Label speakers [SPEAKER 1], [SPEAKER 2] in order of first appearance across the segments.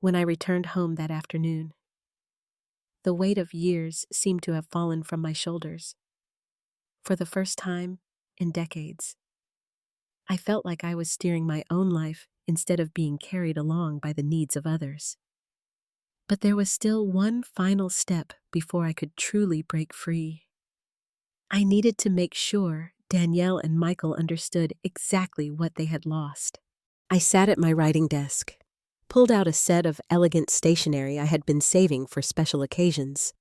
[SPEAKER 1] when I returned home that afternoon. The weight of years seemed to have fallen from my shoulders. For the first time in decades, I felt like I was steering my own life instead of being carried along by the needs of others. But there was still one final step before I could truly break free. I needed to make sure Danielle and Michael understood exactly what they had lost. I sat at my writing desk, pulled out a set of elegant stationery I had been saving for special occasions,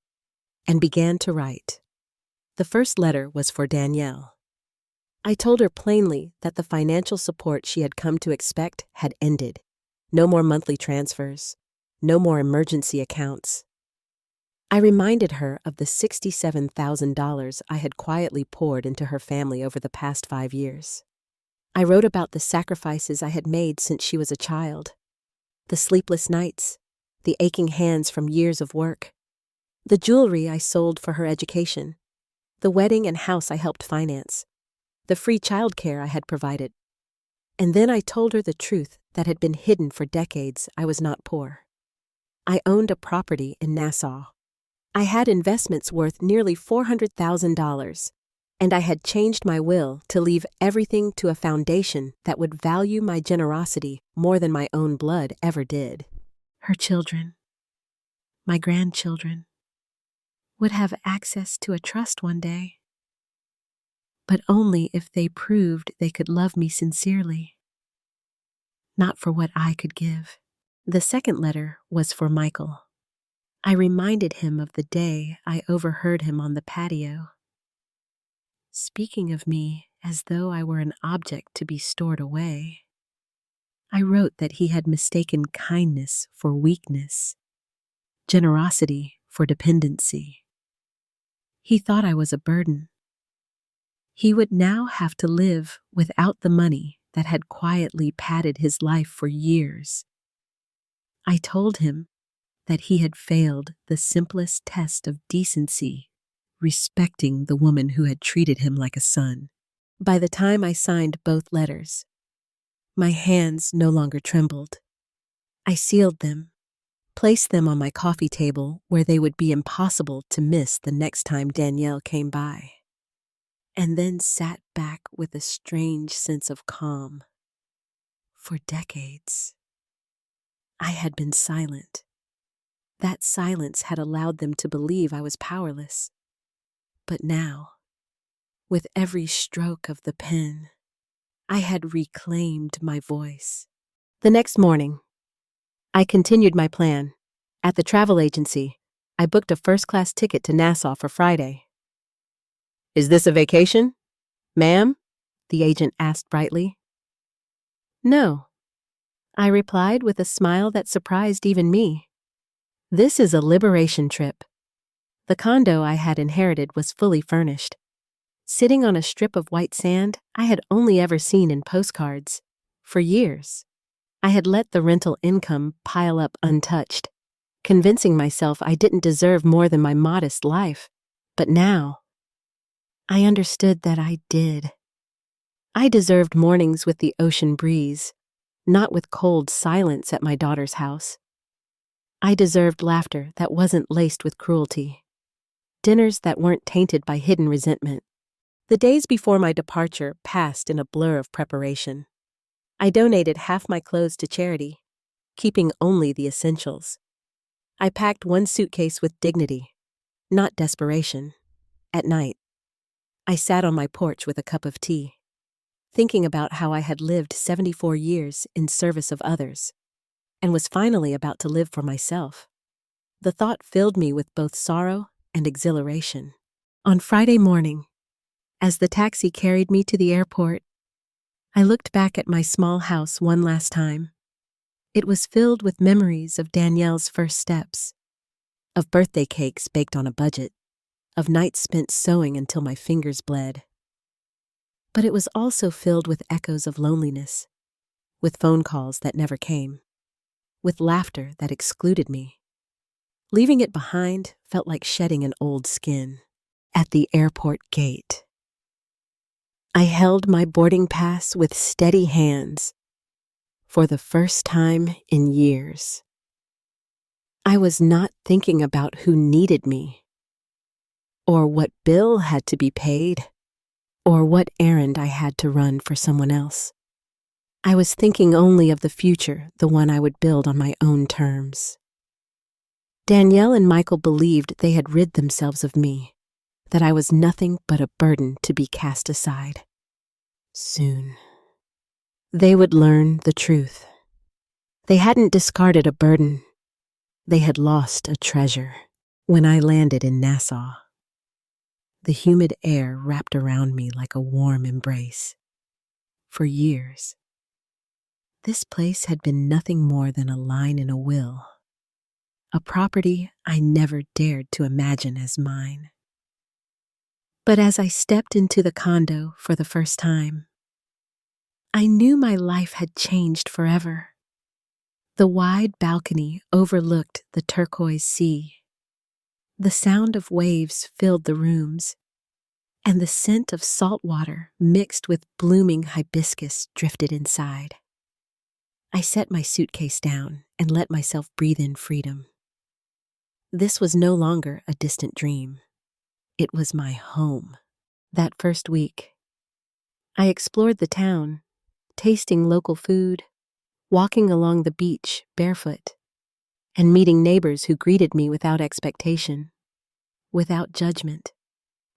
[SPEAKER 1] and began to write. The first letter was for Danielle. I told her plainly that the financial support she had come to expect had ended. No more monthly transfers, no more emergency accounts. I reminded her of the $67,000 I had quietly poured into her family over the past 5 years. I wrote about the sacrifices I had made since she was a child, the sleepless nights, the aching hands from years of work, the jewelry I sold for her education, the wedding and house I helped finance, the free childcare I had provided. And then I told her the truth that had been hidden for decades. I was not poor. I owned a property in Nassau. I had investments worth nearly $400,000, and I had changed my will to leave everything to a foundation that would value my generosity more than my own blood ever did. Her children, my grandchildren, would have access to a trust one day, but only if they proved they could love me sincerely, not for what I could give. The second letter was for Michael. I reminded him of the day I overheard him on the patio, speaking of me as though I were an object to be stored away. I wrote that he had mistaken kindness for weakness, generosity for dependency. He thought I was a burden. He would now have to live without the money that had quietly padded his life for years. I told him that he had failed the simplest test of decency, respecting the woman who had treated him like a son. By the time I signed both letters, my hands no longer trembled. I sealed them, placed them on my coffee table where they would be impossible to miss the next time Danielle came by, and then sat back with a strange sense of calm. For decades, I had been silent. That silence had allowed them to believe I was powerless. But now, with every stroke of the pen, I had reclaimed my voice. The next morning, I continued my plan. At the travel agency, I booked a first-class ticket to Nassau for Friday. "Is this a vacation, ma'am?" the agent asked brightly. "No," I replied with a smile that surprised even me. "This is a liberation trip." The condo I had inherited was fully furnished. Sitting on a strip of white sand I had only ever seen in postcards. For years, I had let the rental income pile up untouched, convincing myself I didn't deserve more than my modest life. But now, I understood that I did. I deserved mornings with the ocean breeze, not with cold silence at my daughter's house. I deserved laughter that wasn't laced with cruelty, dinners that weren't tainted by hidden resentment. The days before my departure passed in a blur of preparation. I donated half my clothes to charity, keeping only the essentials. I packed one suitcase with dignity, not desperation. At night, I sat on my porch with a cup of tea, thinking about how I had lived 74 years in service of others, and was finally about to live for myself. The thought filled me with both sorrow and exhilaration. On Friday morning, as the taxi carried me to the airport, I looked back at my small house one last time. It was filled with memories of Danielle's first steps, of birthday cakes baked on a budget, of nights spent sewing until my fingers bled. But it was also filled with echoes of loneliness, with phone calls that never came, with laughter that excluded me. Leaving it behind felt like shedding an old skin. At the airport gate, I held my boarding pass with steady hands for the first time in years. I was not thinking about who needed me, or what bill had to be paid, or what errand I had to run for someone else. I was thinking only of the future, the one I would build on my own terms. Danielle and Michael believed they had rid themselves of me, that I was nothing but a burden to be cast aside. Soon, they would learn the truth. They hadn't discarded a burden. They had lost a treasure. When I landed in Nassau, the humid air wrapped around me like a warm embrace. For years, this place had been nothing more than a line in a will, a property I never dared to imagine as mine. But as I stepped into the condo for the first time, I knew my life had changed forever. The wide balcony overlooked the turquoise sea. The sound of waves filled the rooms, and the scent of salt water mixed with blooming hibiscus drifted inside. I set my suitcase down and let myself breathe in freedom. This was no longer a distant dream. It was my home. That first week, I explored the town, tasting local food, walking along the beach barefoot, and meeting neighbors who greeted me without expectation, without judgment,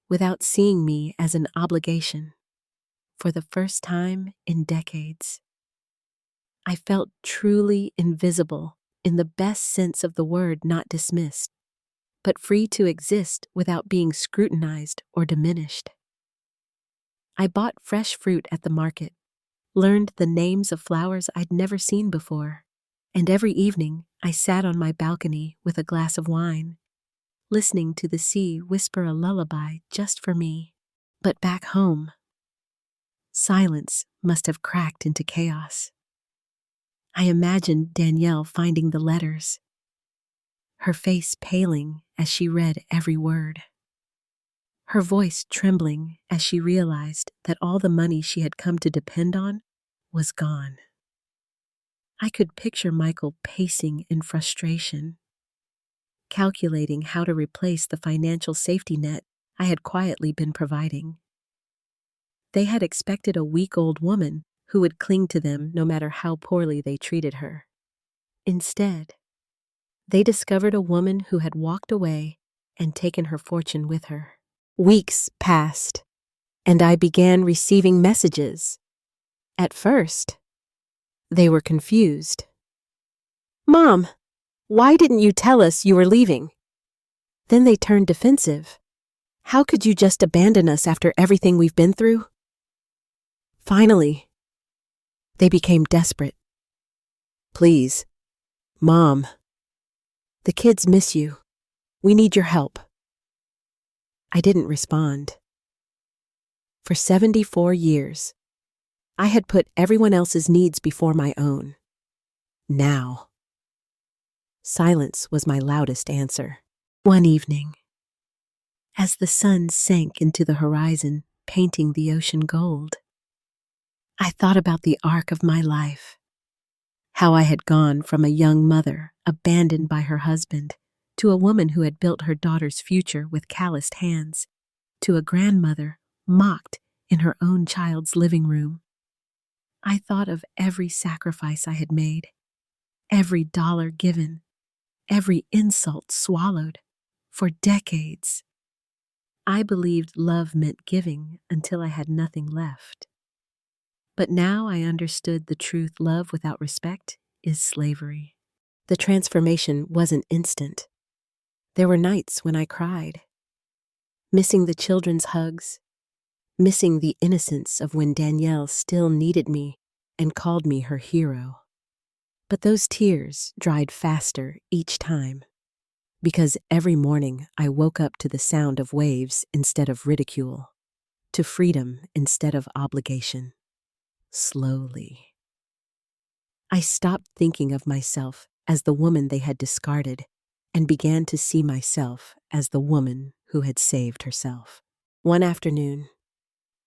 [SPEAKER 1] without seeing me as an obligation. For the first time in decades, I felt truly invisible in the best sense of the word, not dismissed, but free to exist without being scrutinized or diminished. I bought fresh fruit at the market, learned the names of flowers I'd never seen before, and every evening I sat on my balcony with a glass of wine, listening to the sea whisper a lullaby just for me. But back home, silence must have cracked into chaos. I imagined Danielle finding the letters, her face paling as she read every word, her voice trembling as she realized that all the money she had come to depend on was gone. I could picture Michael pacing in frustration, calculating how to replace the financial safety net I had quietly been providing. They had expected a weak-old woman who would cling to them no matter how poorly they treated her. Instead, they discovered a woman who had walked away and taken her fortune with her. Weeks passed, and I began receiving messages. At first, they were confused. "Mom, why didn't you tell us you were leaving?" Then they turned defensive. "How could you just abandon us after everything we've been through?" Finally, they became desperate. "Please, Mom, the kids miss you. We need your help." I didn't respond. For 74 years, I had put everyone else's needs before my own. Now, silence was my loudest answer. One evening, as the sun sank into the horizon, painting the ocean gold, I thought about the arc of my life, how I had gone from a young mother abandoned by her husband to a woman who had built her daughter's future with calloused hands, to a grandmother mocked in her own child's living room. I thought of every sacrifice I had made, every dollar given, every insult swallowed. For decades, I believed love meant giving until I had nothing left. But now I understood the truth: love without respect is slavery. The transformation wasn't instant. There were nights when I cried, missing the children's hugs, missing the innocence of when Danielle still needed me and called me her hero. But those tears dried faster each time, because every morning I woke up to the sound of waves instead of ridicule, to freedom instead of obligation. Slowly, I stopped thinking of myself as the woman they had discarded and began to see myself as the woman who had saved herself. One afternoon,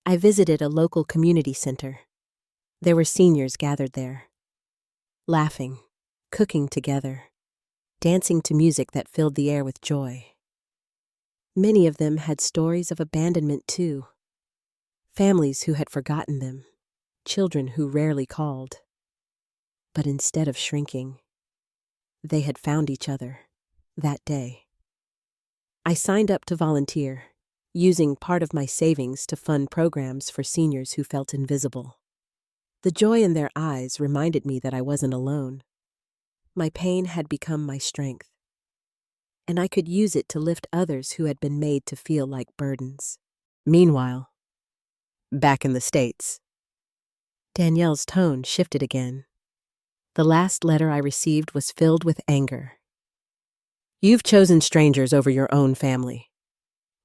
[SPEAKER 1] I visited a local community center. There were seniors gathered there, laughing, cooking together, dancing to music that filled the air with joy. Many of them had stories of abandonment too. Families who had forgotten them, children who rarely called. But instead of shrinking, they had found each other that day. I signed up to volunteer, using part of my savings to fund programs for seniors who felt invisible. The joy in their eyes reminded me that I wasn't alone. My pain had become my strength, and I could use it to lift others who had been made to feel like burdens. Meanwhile, back in the States, Danielle's tone shifted again. The last letter I received was filled with anger. "You've chosen strangers over your own family.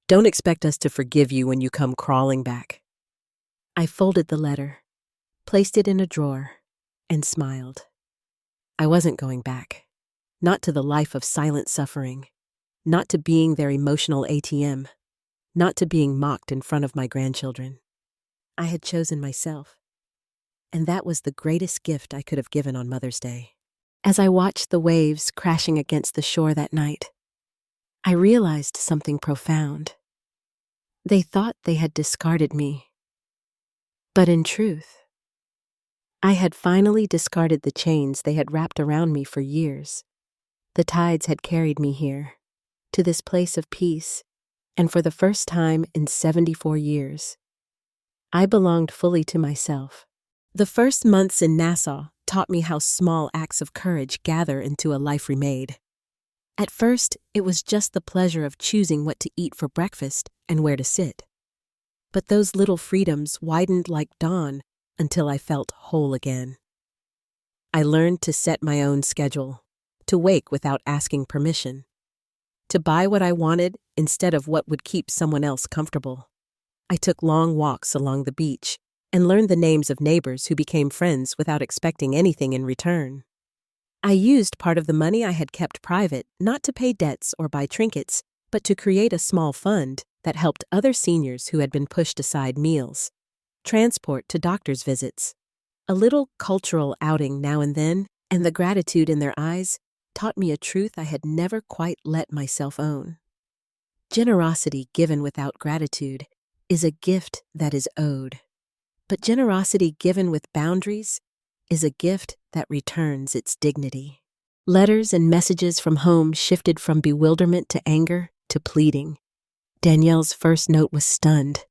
[SPEAKER 1] Don't expect us to forgive you when you come crawling back." I folded the letter, placed it in a drawer, and smiled. I wasn't going back. Not to the life of silent suffering. Not to being their emotional ATM. Not to being mocked in front of my grandchildren. I had chosen myself. And that was the greatest gift I could have given on Mother's Day. As I watched the waves crashing against the shore that night, I realized something profound. They thought they had discarded me. But in truth, I had finally discarded the chains they had wrapped around me for years. The tides had carried me here, to this place of peace, and for the first time in 74 years, I belonged fully to myself. The first months in Nassau taught me how small acts of courage gather into a life remade. At first, it was just the pleasure of choosing what to eat for breakfast and where to sit. But those little freedoms widened like dawn until I felt whole again. I learned to set my own schedule, to wake without asking permission, to buy what I wanted instead of what would keep someone else comfortable. I took long walks along the beach and learned the names of neighbors who became friends without expecting anything in return. I used part of the money I had kept private not to pay debts or buy trinkets, but to create a small fund that helped other seniors who had been pushed aside meals, transport to doctor's visits. A little cultural outing now and then, and the gratitude in their eyes taught me a truth I had never quite let myself own. Generosity given without gratitude is a gift that is owed. But generosity given with boundaries is a gift that returns its dignity. Letters and messages from home shifted from bewilderment to anger to pleading. Danielle's first note was stunned.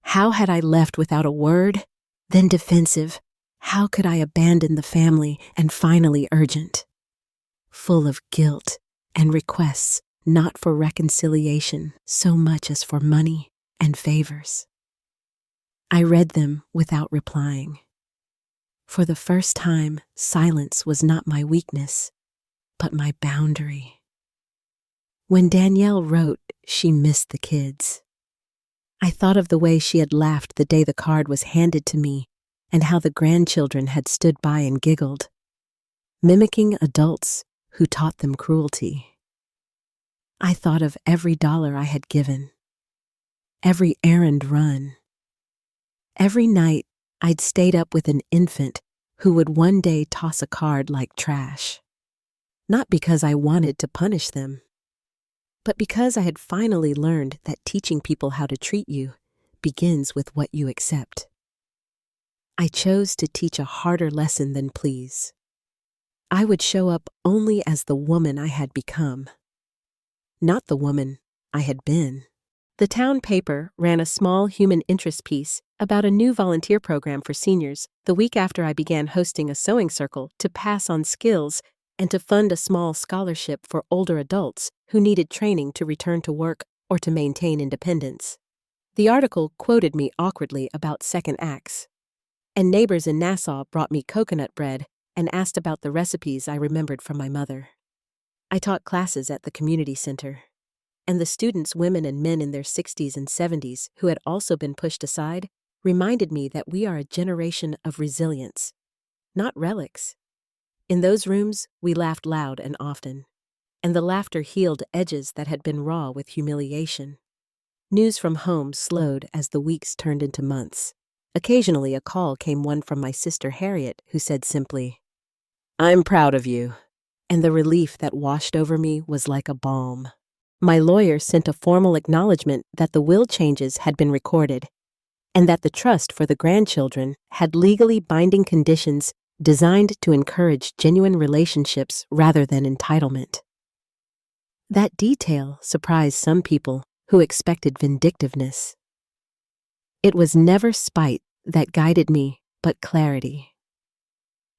[SPEAKER 1] How had I left without a word? Then defensive. How could I abandon the family? And finally urgent. Full of guilt and requests not for reconciliation so much as for money and favors. I read them without replying. For the first time, silence was not my weakness, but my boundary. When Danielle wrote she missed the kids, I thought of the way she had laughed the day the card was handed to me and how the grandchildren had stood by and giggled, mimicking adults who taught them cruelty. I thought of every dollar I had given, every errand run. Every night, I'd stayed up with an infant who would one day toss a card like trash. Not because I wanted to punish them, but because I had finally learned that teaching people how to treat you begins with what you accept. I chose to teach a harder lesson than please. I would show up only as the woman I had become, not the woman I had been. The town paper ran a small human interest piece about a new volunteer program for seniors the week after I began hosting a sewing circle to pass on skills and to fund a small scholarship for older adults who needed training to return to work or to maintain independence. The article quoted me awkwardly about second acts, and neighbors in Nassau brought me coconut bread and asked about the recipes I remembered from my mother. I taught classes at the community center, and the students, women and men in their 60s and 70s who had also been pushed aside, reminded me that we are a generation of resilience, not relics. In those rooms, we laughed loud and often, and the laughter healed edges that had been raw with humiliation. News from home slowed as the weeks turned into months. Occasionally a call came, one from my sister Harriet, who said simply, "I'm proud of you," and the relief that washed over me was like a balm. My lawyer sent a formal acknowledgement that the will changes had been recorded, and that the trust for the grandchildren had legally binding conditions designed to encourage genuine relationships rather than entitlement. That detail surprised some people who expected vindictiveness. It was never spite that guided me, but clarity.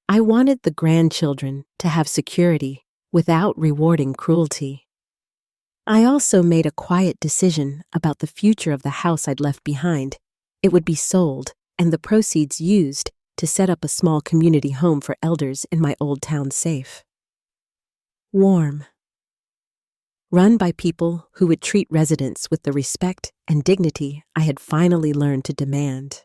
[SPEAKER 1] I wanted the grandchildren to have security without rewarding cruelty. I also made a quiet decision about the future of the house I'd left behind. It would be sold, and the proceeds used to set up a small community home for elders in my old town safe. Warm. Run by people who would treat residents with the respect and dignity I had finally learned to demand.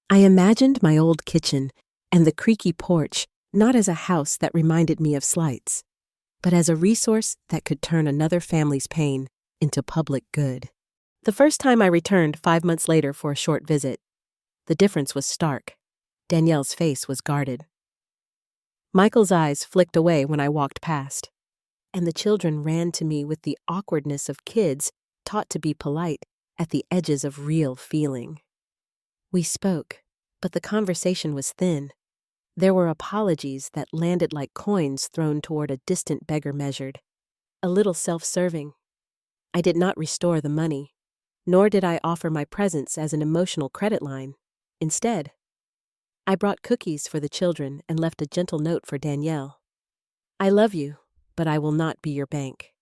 [SPEAKER 1] I imagined my old kitchen and the creaky porch not as a house that reminded me of slights, but as a resource that could turn another family's pain into public good. The first time I returned 5 months later for a short visit, the difference was stark. Danielle's face was guarded. Michael's eyes flicked away when I walked past, and the children ran to me with the awkwardness of kids taught to be polite at the edges of real feeling. We spoke, but the conversation was thin. There were apologies that landed like coins thrown toward a distant beggar measured, a little self-serving. I did not restore the money, nor did I offer my presence as an emotional credit line. Instead, I brought cookies for the children and left a gentle note for Danielle. I love you, but I will not be your bank.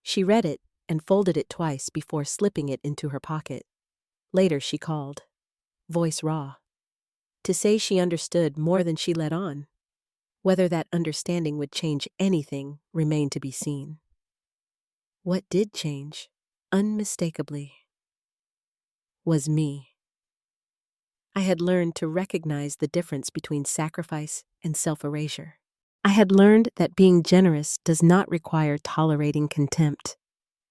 [SPEAKER 1] She read it and folded it twice before slipping it into her pocket. Later she called, voice raw, to say she understood more than she let on. Whether that understanding would change anything remained to be seen. What did change, unmistakably, was me. I had learned to recognize the difference between sacrifice and self-erasure. I had learned that being generous does not require tolerating contempt,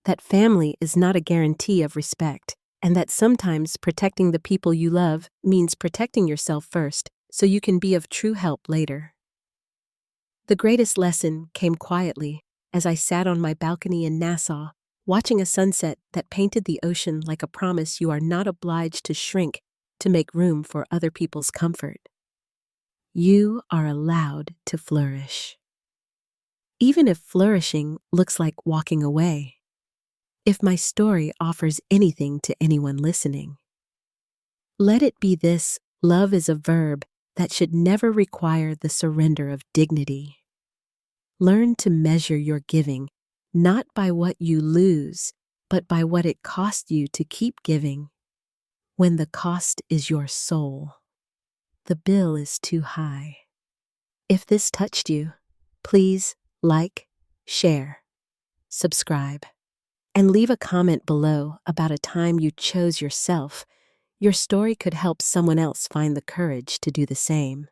[SPEAKER 1] that family is not a guarantee of respect, and that sometimes protecting the people you love means protecting yourself first so you can be of true help later. The greatest lesson came quietly as I sat on my balcony in Nassau, watching a sunset that painted the ocean like a promise you are not obliged to shrink to make room for other people's comfort. You are allowed to flourish. Even if flourishing looks like walking away. If my story offers anything to anyone listening, let it be this: love is a verb that should never require the surrender of dignity. Learn to measure your giving not by what you lose, but by what it costs you to keep giving. When the cost is your soul, the bill is too high. If this touched you, please like, share, subscribe, and leave a comment below about a time you chose yourself. Your story could help someone else find the courage to do the same.